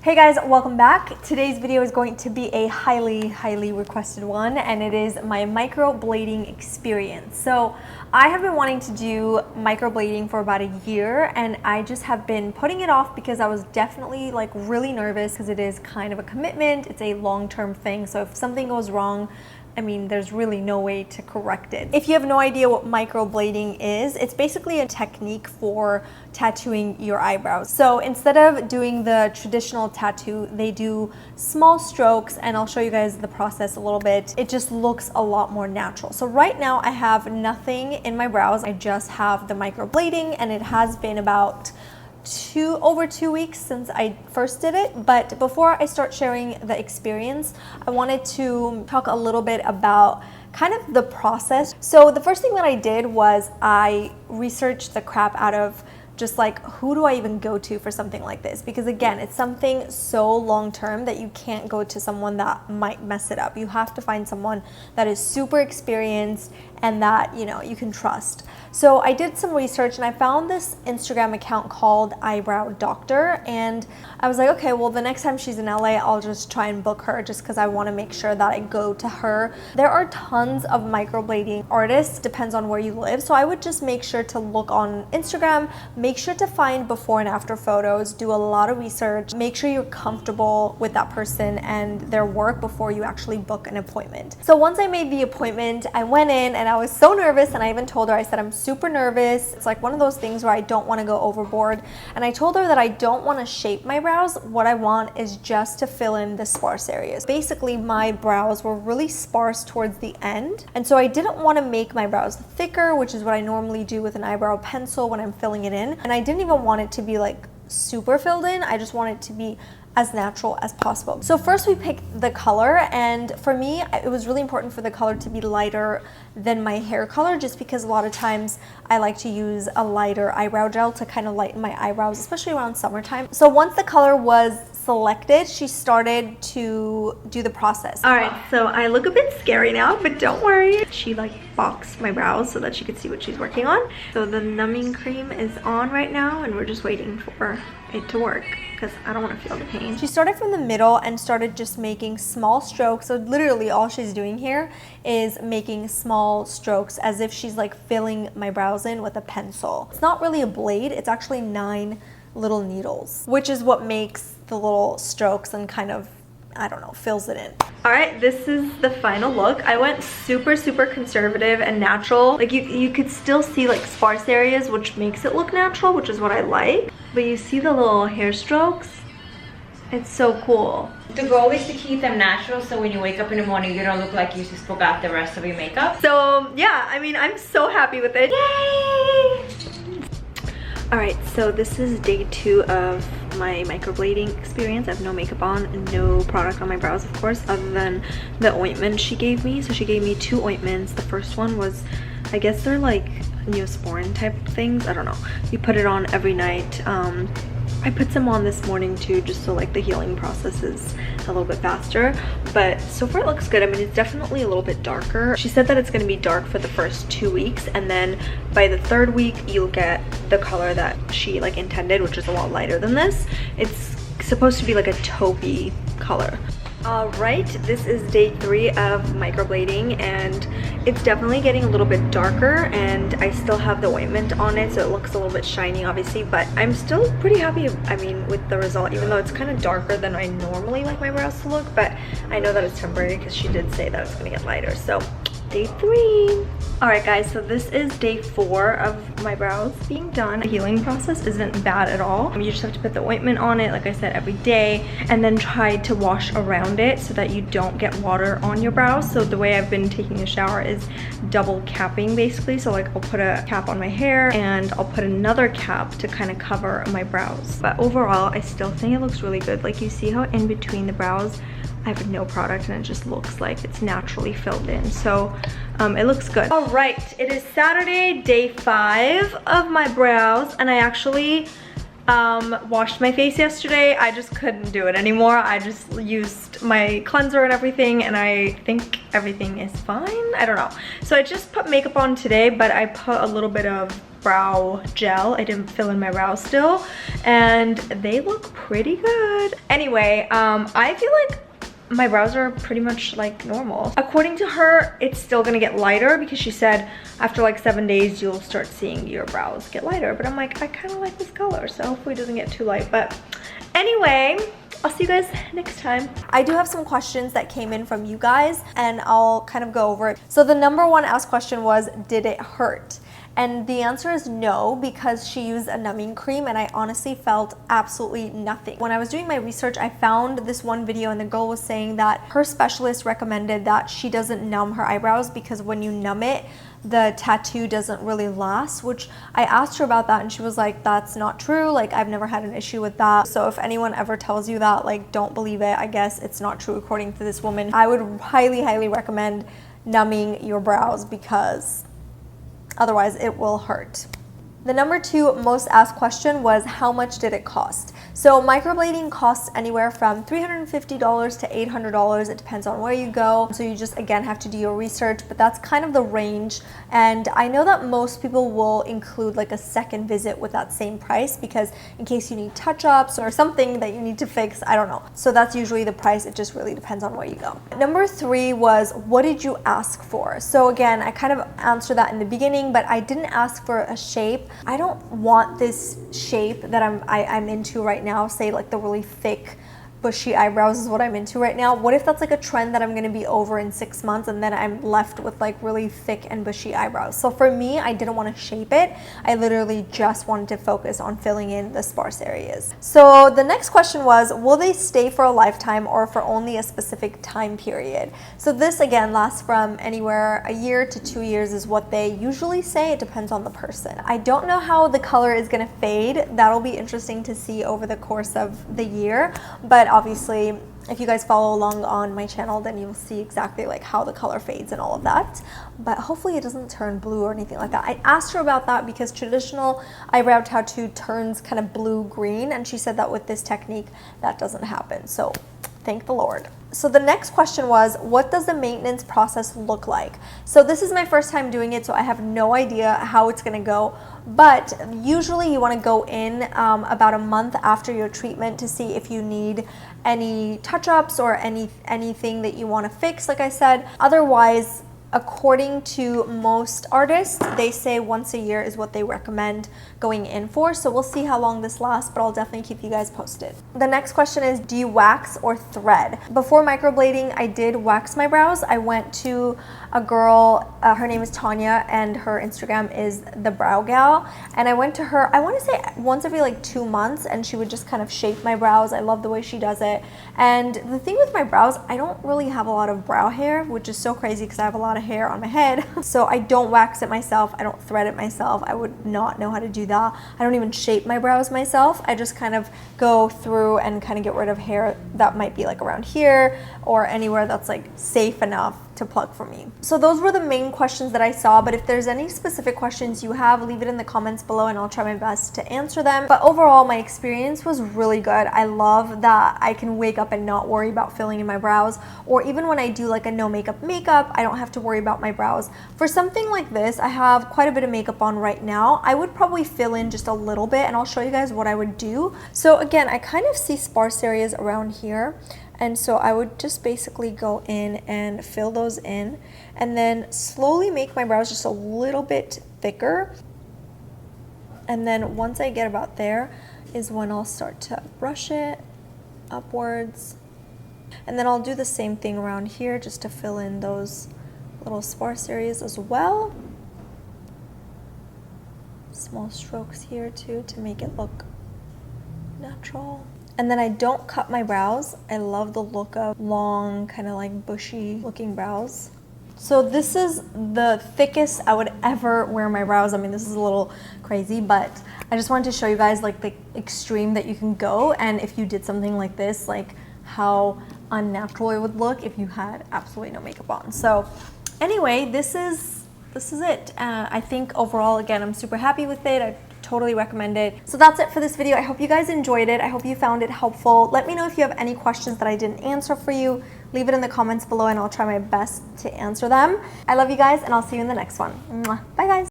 Hey guys, welcome back. Today's video is going to be a highly requested one, and it is my microblading experience. So I have been wanting to do microblading for about a year, and I just have been putting it off because I was definitely like really nervous because it is kind of a commitment. It's a long-term thing. So if something goes wrong, I mean, there's really no way to correct it. If you have no idea what microblading is, it's basically a technique for tattooing your eyebrows. So instead of doing the traditional tattoo, they do small strokes, and I'll show you guys the process a little bit. It just looks a lot more natural. So right now I have nothing in my brows. I just have the microblading, and it has been about over 2 weeks since I first did it. But before I start sharing the experience, I wanted to talk a little bit about kind of the process. So the first thing that I did was I researched the crap out of just like, who do I even go to for something like this? Because again, it's something so long term that you can't go to someone that might mess it up. You have to find someone that is super experienced and that, you know, you can trust. So I did some research and I found this Instagram account called Eyebrow Doctor, and I was like, okay, well, the next time she's in LA, I'll just try and book her just because I want to make sure that I go to her. There are tons of microblading artists, depends on where you live. So I would just make sure to look on Instagram, make sure to find before and after photos, do a lot of research, make sure you're comfortable with that person and their work before you actually book an appointment. So once I made the appointment, I went in and I was so nervous, and I even told her, I said, I'm super nervous. It's like one of those things where I don't want to go overboard. And I told her that I don't want to shape my brows. What I want is just to fill in the sparse areas. Basically, my brows were really sparse towards the end. And so I didn't want to make my brows thicker, which is what I normally do with an eyebrow pencil when I'm filling it in. And I didn't even want it to be like super filled in. I just want it to be as natural as possible. So first we picked the color, and for me, it was really important for the color to be lighter than my hair color, just because a lot of times I like to use a lighter eyebrow gel to kind of lighten my eyebrows, especially around summertime. So once the color was selected, she started to do the process. All right, so I look a bit scary now, but don't worry. She like boxed my brows so that she could see what she's working on. So the numbing cream is on right now, and we're just waiting for it to work because I don't want to feel the pain. She started from the middle and started just making small strokes. So literally all she's doing here is making small strokes as if she's like filling my brows in with a pencil. It's not really a blade, it's actually 9 little needles, which is what makes the little strokes and kind of, I don't know, fills it in. All right, this is the final look. I went super conservative and natural. Like you could still see like sparse areas, which makes it look natural, which is what I like. But you see the little hair strokes? It's so cool. The goal is to keep them natural, so when you wake up in the morning, you don't look like you just forgot the rest of your makeup. So yeah, I mean, I'm so happy with it. Yay! All right, so this is day 2 of my microblading experience. I have no makeup on, no product on my brows, of course, other than the ointment she gave me. So she gave me 2 ointments. The first one was, I guess they're like Neosporin type things. I don't know. You put it on every night. I put some on this morning too, just so like the healing process is a little bit faster. But so far it looks good. I mean, it's definitely a little bit darker. She said that it's going to be dark for the first 2 weeks, and then by the 3rd week you'll get the color that she like intended, which is a lot lighter than this. It's supposed to be like a taupey color. All right, this is day 3 of microblading, and it's definitely getting a little bit darker, and I still have the ointment on it, so it looks a little bit shiny, obviously, but I'm still pretty happy, I mean, with the result, even though it's kind of darker than I normally like my brows to look. But I know that it's temporary because she did say that it's gonna get lighter. So day 3. All right guys, so this is day 4 of my brows being done. The healing process isn't bad at all. You just have to put the ointment on it, like I said, every day, and then try to wash around it so that you don't get water on your brows. So the way I've been taking a shower is double capping, basically. So like I'll put a cap on my hair and I'll put another cap to kind of cover my brows. But overall, I still think it looks really good. Like you see how in between the brows I have no product and it just looks like it's naturally filled in. So it looks good. All right, it is Saturday, day 5 of my brows, and I actually washed my face yesterday. I just couldn't do it anymore. I just used my cleanser and everything, and I think everything is fine. I don't know. So I just put makeup on today, but I put a little bit of brow gel. I didn't fill in my brows still, and they look pretty good. Anyway, I feel like my brows are pretty much like normal. According to her, it's still gonna get lighter because she said after like 7 days you'll start seeing your brows get lighter, but I'm like, I kind of like this color, so hopefully it doesn't get too light. But anyway, I'll see you guys next time. I do have some questions that came in from you guys, and I'll kind of go over it. So the number one asked question was, did it hurt? And the answer is no, because she used a numbing cream and I honestly felt absolutely nothing. When I was doing my research, I found this one video and the girl was saying that her specialist recommended that she doesn't numb her eyebrows because when you numb it, the tattoo doesn't really last, which I asked her about that and she was like, that's not true. Like, I've never had an issue with that. So if anyone ever tells you that, like, don't believe it. I guess it's not true according to this woman. I would highly, highly recommend numbing your brows because otherwise it will hurt. The number two most asked question was, how much did it cost? So microblading costs anywhere from $350 to $800. It depends on where you go. So you just, again, have to do your research, but that's kind of the range. And I know that most people will include like a second visit with that same price because in case you need touch-ups or something that you need to fix, I don't know. So that's usually the price. It just really depends on where you go. Number three was, what did you ask for? So again, I kind of answered that in the beginning, but I didn't ask for a shape. I don't want this shape that I'm into right now, say like the really thick bushy eyebrows is what I'm into right now. What if that's like a trend that I'm gonna be over in 6 months and then I'm left with like really thick and bushy eyebrows? So for me, I didn't want to shape it. I literally just wanted to focus on filling in the sparse areas. So the next question was, will they stay for a lifetime or for only a specific time period? So this again lasts from anywhere a year to 2 years is what they usually say. It depends on the person. I don't know how the color is gonna fade. That'll be interesting to see over the course of the year, but obviously, if you guys follow along on my channel, then you'll see exactly like how the color fades and all of that. But hopefully it doesn't turn blue or anything like that. I asked her about that because traditional eyebrow tattoo turns kind of blue-green, and she said that with this technique, that doesn't happen. So thank the Lord. So the next question was, what does the maintenance process look like? So this is my first time doing it, so I have no idea how it's gonna go. But usually you want to go in about a month after your treatment to see if you need any touch-ups or anything that you want to fix, like I said. Otherwise, according to most artists, they say once a year is what they recommend going in for. So we'll see how long this lasts, but I'll definitely keep you guys posted. The next question is, do you wax or thread? Before microblading, I did wax my brows. I went to a girl, her name is Tanya, and her Instagram is The Brow Gal. And I went to her, I want to say once every like 2 months, and she would just kind of shape my brows. I love the way she does it. And the thing with my brows, I don't really have a lot of brow hair, which is so crazy because I have a lot of hair on my head. So I don't wax it myself. I don't thread it myself. I would not know how to do that. I don't even shape my brows myself. I just kind of go through and kind of get rid of hair that might be like around here or anywhere that's like safe enough to pluck for me. So those were the main questions that I saw, but if there's any specific questions you have, leave it in the comments below and I'll try my best to answer them. But overall, my experience was really good. I love that I can wake up and not worry about filling in my brows, or even when I do like a no makeup, I don't have to worry about my brows. For something like this, I have quite a bit of makeup on right now. I would probably fill in just a little bit and I'll show you guys what I would do. So again, I kind of see sparse areas around here. And so I would just basically go in and fill those in and then slowly make my brows just a little bit thicker. And then once I get about there is when I'll start to brush it upwards. And then I'll do the same thing around here just to fill in those little sparse areas as well. Small strokes here too to make it look natural. And then I don't cut my brows. I love the look of long, kind of like bushy looking brows. So this is the thickest I would ever wear my brows. I mean, this is a little crazy, but I just wanted to show you guys like the extreme that you can go. And if you did something like this, like how unnatural it would look if you had absolutely no makeup on. So anyway, this is this is it. I think overall, again, I'm super happy with it. I totally recommend it. So that's it for this video. I hope you guys enjoyed it. I hope you found it helpful. Let me know if you have any questions that I didn't answer for you. Leave it in the comments below and I'll try my best to answer them. I love you guys and I'll see you in the next one. Mwah. Bye guys.